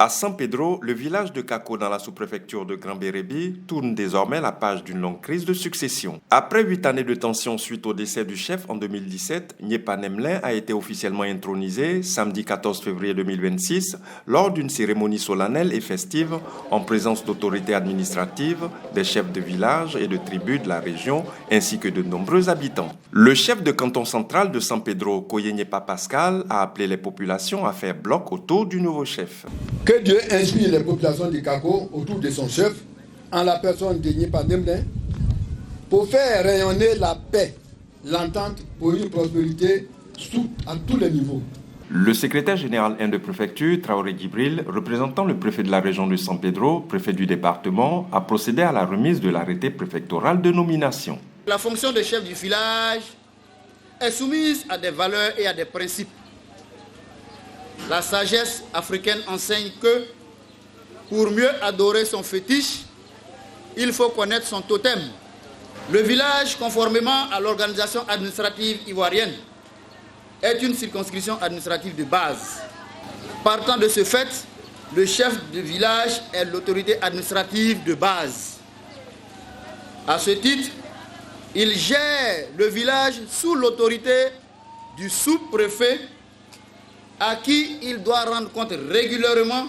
À San Pedro, le village de Kako dans la sous-préfecture de Grand-Bérébi tourne désormais la page d'une longue crise de succession. Après 8 années de tension suite au décès du chef en 2017, Nyepa Nemlin a été officiellement intronisé samedi 14 février 2026 lors d'une cérémonie solennelle et festive en présence d'autorités administratives, des chefs de village et de tribus de la région ainsi que de nombreux habitants. Le chef de canton central de San Pedro, Koye Nyepa Pascal, a appelé les populations à faire bloc autour du nouveau chef. Que Dieu inspire les populations de Kako autour de son chef, en la personne de Nyepa Nemlin, pour faire rayonner la paix, l'entente pour une prospérité à tous les niveaux. Le secrétaire général de préfecture, Traoré Djibril, représentant le préfet de la région de San Pedro, préfet du département, a procédé à la remise de l'arrêté préfectoral de nomination. La fonction de chef du village est soumise à des valeurs et à des principes. La sagesse africaine enseigne que pour mieux adorer son fétiche, il faut connaître son totem. Le village, conformément à l'organisation administrative ivoirienne, est une circonscription administrative de base. Partant de ce fait, le chef de village est l'autorité administrative de base. À ce titre, il gère le village sous l'autorité du sous-préfet à qui il doit rendre compte régulièrement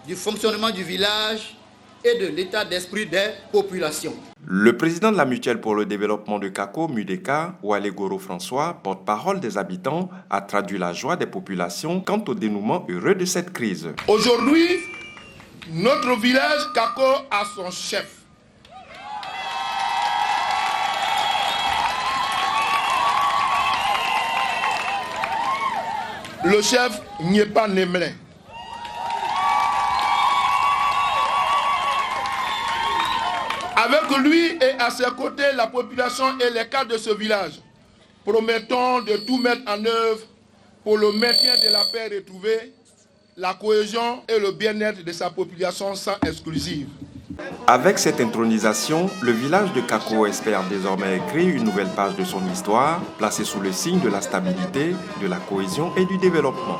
du fonctionnement du village et de l'état d'esprit des populations. Le président de la Mutuelle pour le développement de Kako, Mudeka, Wale Goro François, porte-parole des habitants, a traduit la joie des populations quant au dénouement heureux de cette crise. Aujourd'hui, notre village Kako a son chef. Le chef Nyepa Nemlin. Avec lui et à ses côtés, la population et les cadres de ce village, promettons de tout mettre en œuvre pour le maintien de la paix retrouvée, la cohésion et le bien-être de sa population sans exclusive. Avec cette intronisation, le village de Kako espère désormais écrire une nouvelle page de son histoire, placée sous le signe de la stabilité, de la cohésion et du développement.